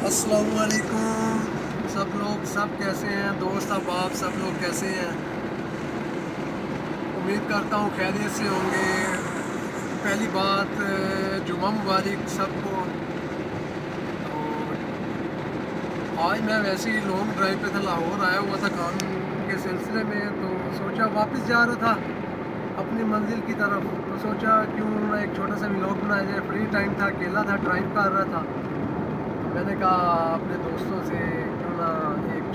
अस्सलाम वालेकुम सब लोग, सब कैसे हैं दोस्त अहबाब, सब लोग कैसे हैं। उम्मीद करता हूँ खैरियत से होंगे। पहली बात जुम्मा मुबारक सबको। तो आज मैं वैसे ही लॉन्ग ड्राइव पे था, लाहौर आया हुआ था काम के सिलसिले में, तो सोचा वापस जा रहा था अपनी मंजिल की तरफ, तो सोचा क्यों ना एक छोटा सा व्लॉग बनाया जाए। फ्री टाइम था, अकेला था, ड्राइव कर रहा था, मैंने कहा अपने दोस्तों से क्यों ना एक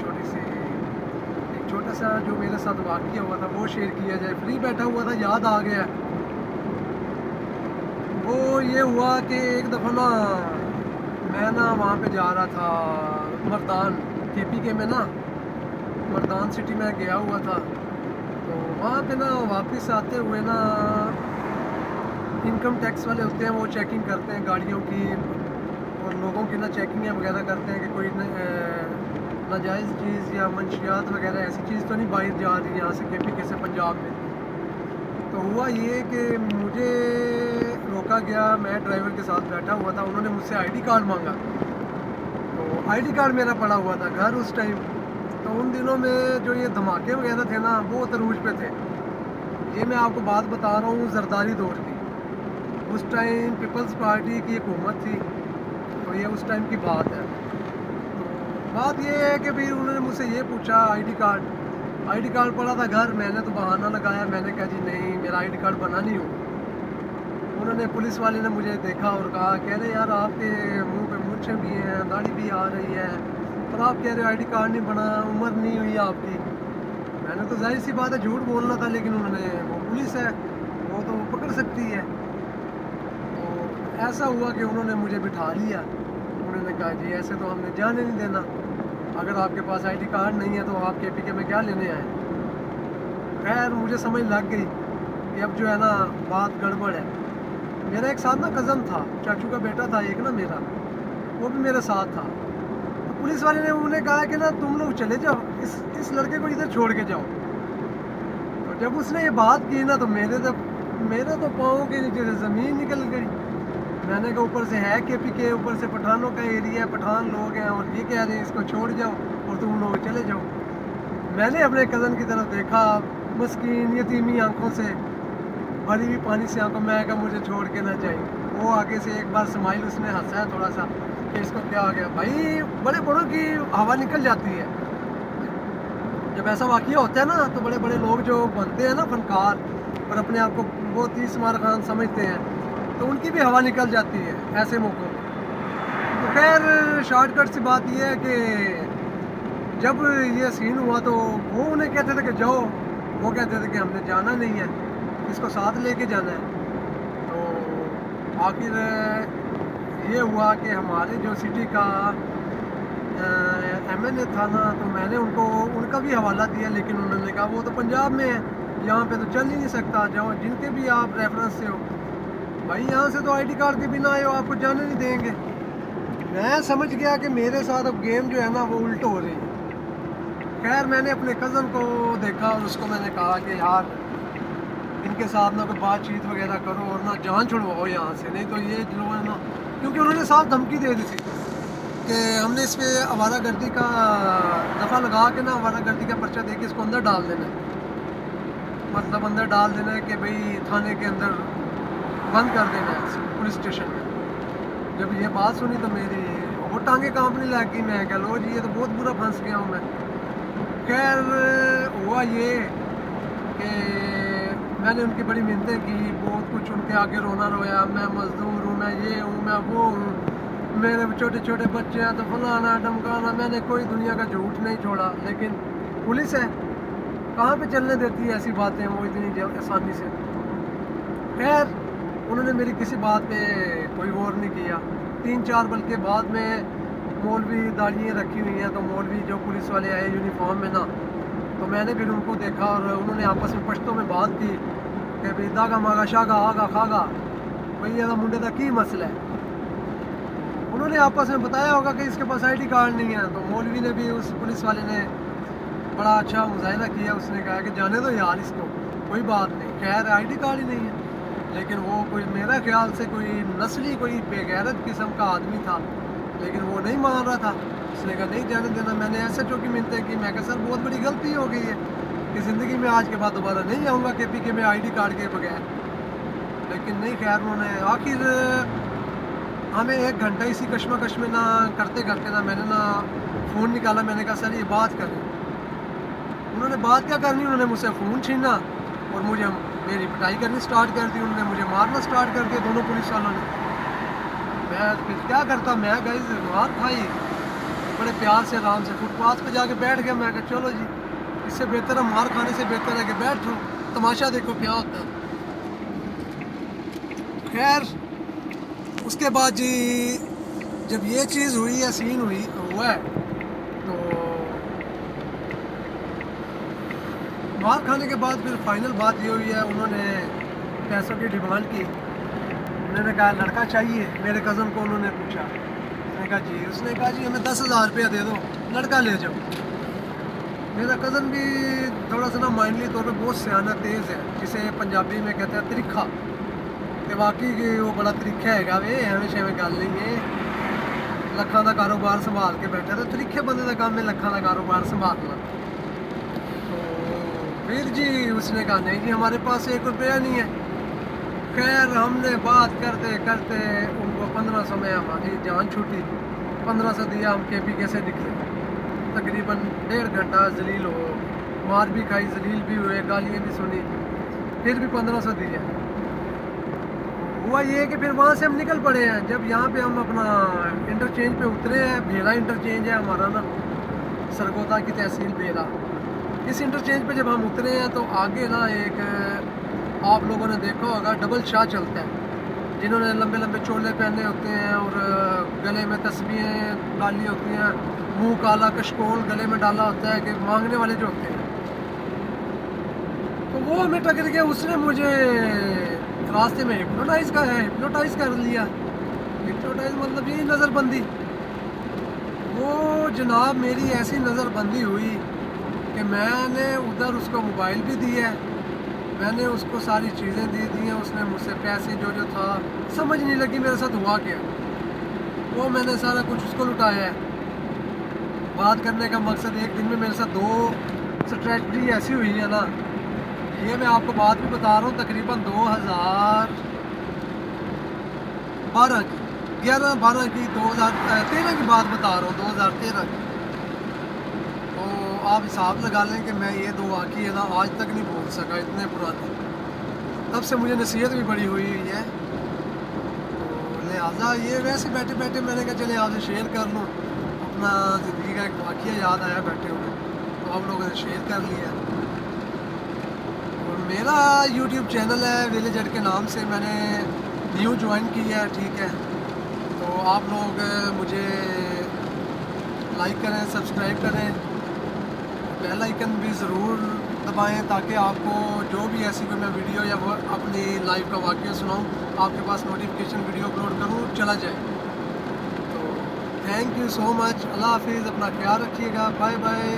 छोटा सा जो मेरे साथ वाक़या हुआ था वो शेयर किया जाए। फ्री बैठा हुआ था, याद आ गया। वो ये हुआ कि एक दफ़ा ना मैं ना वहाँ पे जा रहा था मर्दान, KPK में ना, मर्दान सिटी में गया हुआ था। तो वहाँ पे ना वापस आते हुए ना इनकम टैक्स वाले होते हैं, वो चेकिंग करते हैं गाड़ियों की और लोगों की ना चेकिंग वगैरह करते हैं कि कोई नाजायज़ चीज़ या मंशियात वगैरह ऐसी चीज़ तो नहीं बाहर जा रही यहाँ से KPK से पंजाब में। तो हुआ ये कि मुझे रोका गया, मैं ड्राइवर के साथ बैठा हुआ था, उन्होंने मुझसे ID कार्ड मांगा। तो ID कार्ड मेरा पड़ा हुआ था घर उस टाइम। तो उन दिनों में जो ये धमाके वगैरह थे ना वो तरूज पे थे। ये मैं आपको बात बता रहा हूँ ज़रदारी दौर की। उस टाइम पीपल्स पार्टी की हुकूमत थी, तो ये उस टाइम की बात है। तो बात ये है कि भाई उन्होंने मुझसे ये पूछा ID कार्ड पड़ा था घर। मैंने तो बहाना लगाया, मैंने कहा जी नहीं, मेरा ID कार्ड बना नहीं हो। उन्होंने, पुलिस वाले ने मुझे देखा और कहा, कह रहे यार आपके मुंह पे मूंछें भी हैं, दाढ़ी भी आ रही है, और आप कह रहे हो ID कार्ड नहीं बना, उम्र नहीं हुई आपकी। मैंने तो जाहिर सी बात है झूठ बोलना था, लेकिन उन्होंने, वो पुलिस है, वो तो पकड़ सकती है। तो ऐसा हुआ कि उन्होंने मुझे बिठा लिया। उन्होंने कहा जी ऐसे तो हमने जाने नहीं देना, अगर आपके पास ID कार्ड नहीं है तो आप KPK में क्या लेने आए। खैर मुझे समझ लग गई कि अब जो है ना बात गड़बड़ है। मेरा एक साथ ना कज़न था, चाचू का बेटा था एक ना मेरा, वो भी मेरे साथ था। तो पुलिस वाले ने उन्हें कहा कि ना तुम लोग चले जाओ, इस लड़के को इधर छोड़ के जाओ। तो जब उसने ये बात की ना तो मेरे तो पाँव के नीचे से ज़मीन निकल गई। मैंने कहा ऊपर से है KPK, ऊपर से पठानों का एरिया है, पठान लोग हैं, और ये कह रहे हैं इसको छोड़ जाओ और तुम लोग चले जाओ। मैंने अपने कज़न की तरफ देखा, मस्कीन यतीमी आंखों से भरी हुई पानी से आंखों, मैं कहा मुझे छोड़ के ना जाए। वो आगे से एक बार स्माइल, उसने हंसा है थोड़ा सा कि इसको क्या आ गया। भाई बड़े बड़ों की हवा निकल जाती है जब ऐसा वाक़या होता है ना, तो बड़े बड़े लोग जो बनते हैं ना फनकार और अपने आप को बहुत ही स्मार खान समझते हैं, तो उनकी भी हवा निकल जाती है ऐसे मौक़ों पर। तो खैर शॉर्टकट सी बात यह है कि जब ये सीन हुआ तो वो उन्हें कहते थे कि जाओ, वो कहते थे कि हमने जाना नहीं है, इसको साथ लेके जाना है। तो आखिर ये हुआ कि हमारे जो सिटी का MNA था ना, तो मैंने उनका भी हवाला दिया, लेकिन उन्होंने कहा वो तो पंजाब में है, यहाँ पे तो चल ही नहीं सकता, जाओ जिनके भी आप रेफरेंस से हो। भाई यहाँ से तो ID कार्ड के बिना आए हो, आपको जाने नहीं देंगे। मैं समझ गया कि मेरे साथ अब गेम जो है ना वो उल्ट हो रही है। खैर मैंने अपने कज़न को देखा और उसको मैंने कहा कि यार इनके साथ ना कोई बातचीत वगैरह करो और ना जान छुड़वाओ यहाँ से, नहीं तो ये जो है ना, क्योंकि उन्होंने साफ धमकी दे दी थी कि हमने इस पर आवारागर्दी का दफ़ा लगा के ना आवारागर्दी का पर्चा दे के इसको अंदर डाल देना है। मतलब अंदर डाल देना है कि भाई थाने के अंदर बंद कर देना है, पुलिस स्टेशन में। जब ये बात सुनी तो मेरी वो टांगे कांपने लग गई। मैं कह लो जी ये तो बहुत बुरा फंस गया हूँ मैं। खैर हुआ ये कि मैंने उनकी बड़ी मिन्नतें की, बहुत कुछ उनके आगे रोना रोया, मैं मजदूर हूँ, मैं ये हूँ, मैं वो हूँ, मेरे छोटे छोटे बच्चे हैं, तो फलाना ढमकाना। मैंने कोई दुनिया का झूठ नहीं छोड़ा, लेकिन पुलिस है, कहाँ पे चलने देती है ऐसी बातें वो इतनी आसानी से। खैर उन्होंने मेरी किसी बात पे कोई गौर नहीं किया। 3-4 बल्कि बाद में मौलवी दाढ़ियाँ रखी हुई हैं, तो मौलवी जो पुलिस वाले आए यूनिफॉर्म में ना, तो मैंने फिर उनको देखा और उन्होंने आपस में पश्तो में बात की कि भाई दागा मागा शागा आगा खागा, भाई ये मुंडे का की मसला है। उन्होंने आपस में बताया होगा कि इसके पास ID कार्ड नहीं है, तो मौलवी ने भी, उस पुलिस वाले ने बड़ा अच्छा मुजाहिदा किया। उसने कहा कि जाने दो यार इसको, कोई बात नहीं, खैर ID कार्ड ही नहीं है। लेकिन वो कोई, मेरा ख्याल से कोई नस्ली, कोई बेगैरत किस्म का आदमी था, لیکن وہ نہیں مان رہا تھا. اس نے کہا نہیں جانے دینا. میں نے ایس ایچ او کی منتیں کی. میں کہا سر بہت بڑی غلطی ہو گئی ہے کہ زندگی میں آج کے بعد دوبارہ نہیں آؤں گا کے پی کے میں آئی ڈی کارڈ کے بغیر. لیکن نہیں خیر انہوں نے آخر ہمیں 1 گھنٹہ اسی کشمکش میں نہ کرتے کرتے میں نے فون نکالا. میں نے کہا سر یہ بات کریں. انہوں نے بات کیا کرنی, انہوں نے مجھ سے فون چھینا اور مجھے میری پٹائی کرنی سٹارٹ کر دی. انہوں نے مجھے مارنا سٹارٹ کر دیا دونوں پولیس والوں نے. میں پھر کیا کرتا, میں گائز مار کھائی بڑے پیار سے آرام سے فٹ پاتھ پہ جا کے بیٹھ گیا. میں کہا چلو جی اس سے بہتر ہے, مار کھانے سے بہتر ہے کہ بیٹھو تماشا دیکھو کیا ہوتا ہے. خیر اس کے بعد جی جب یہ چیز ہوئی ہے, سین ہوا ہے, تو مار کھانے کے بعد پھر فائنل بات یہ ہوئی ہے, انہوں نے پیسوں کی ڈیمانڈ کی. انہوں نے کہا لڑکا چاہیے. میرے کزن کو انہوں نے پوچھا. اس نے کہا جی. اس نے کہا جی ہمیں 10,000 روپیہ دے دو, لڑکا لے جاؤ. میرا کزن بھی تھوڑا سا مائنڈلی طور پہ بہت سیاح تیز ہے, جسے پنجابی میں کہتے ہیں ترکھا. کہ واقعی وہ بڑا تریخا ہے گا. ہمیشہ میں گل نہیں ہے, لکھاں کا کاروبار سنبھال کے بیٹھا. تو تریخے بندے کا کام ہے لکھاں کا کاروبار سنبھالنا. تو پھر جی اس نے کہا نہیں جی ہمارے پاس 1 روپیہ نہیں ہے. خیر ہم نے بات کرتے کرتے ان کو 1500 میں ہماری جان چھوٹی. 1500 دیا, ہم کے پی کے سے نکلے. تقریباً 1.5 گھنٹہ ذلیل ہو, مار بھی کھائی, ذلیل بھی ہوئے, گالیاں بھی سنی, پھر بھی 1500 دیا. ہوا یہ کہ پھر وہاں سے ہم نکل پڑے ہیں. جب یہاں پہ ہم اپنا انٹرچینج پہ اترے ہیں, بھیلا انٹرچینج ہے ہمارا نا, سرگودا کی تحصیل بھیلا. اس انٹرچینج پہ جب ہم اترے ہیں تو آگے نا ایک آپ لوگوں نے دیکھا ہوگا ڈبل شاہ چلتا ہے, جنہوں نے لمبے لمبے چولے پہنے ہوتے ہیں اور گلے میں تسبیحیں ڈالی ہوتی ہیں, منہ کالا کشکول گلے میں ڈالا ہوتا ہے کہ مانگنے والے جو ہوتے ہیں. تو وہ ہمیں ٹکر گیا. اس نے مجھے راستے میں ہپنوٹائز کر لیا. ہپنوٹائز مطلب یہی نظر بندی. وہ جناب میری ایسی نظر بندی ہوئی کہ میں نے ادھر اس کو موبائل بھی دیا ہے, میں نے اس کو ساری چیزیں دی ہیں. اس نے مجھ سے پیسے جو تھا, سمجھ نہیں لگی میرے ساتھ ہوا کیا, وہ میں نے سارا کچھ اس کو لٹایا ہے. بات کرنے کا مقصد ایک دن میں میرے ساتھ 2 اسٹریٹجی ایسی ہوئی ہے نا, یہ میں آپ کو بات بھی بتا رہا ہوں. تقریباً 2012 کی 11-12 کی 2013 کی بات بتا رہا ہوں, 2013 کی. تو آپ حساب لگا لیں کہ میں یہ 2 واقعے ہے نا آج تک نہیں بھول سکا, اتنے پرانے. تب سے مجھے نصیحت بھی بڑی ہوئی ہے. تو لہٰذا یہ ویسے بیٹھے بیٹھے میں نے کہا چلے آپ سے شیئر کر لوں. اپنا زندگی کا ایک واقعہ یاد آیا بیٹھے ہوئے, تو آپ لوگوں نے شیئر کر لیا. اور میرا یوٹیوب چینل ہے ویلیج ایڈ کے نام سے, میں نے نیو جوائن کیا ہے. ٹھیک ہے, تو آپ لوگ مجھے لائک کریں, سبسکرائب کریں, بیل آئیکن بھی ضرور دبائیں تاکہ آپ کو جو بھی ایسی کوئی میں ویڈیو یا اپنی لائف کا واقعہ سناؤں, آپ کے پاس نوٹیفیکیشن ویڈیو اپلوڈ کروں چلا جائے. تو تھینک یو سو مچ. اللہ حافظ. اپنا خیال رکھیے گا. Bye bye.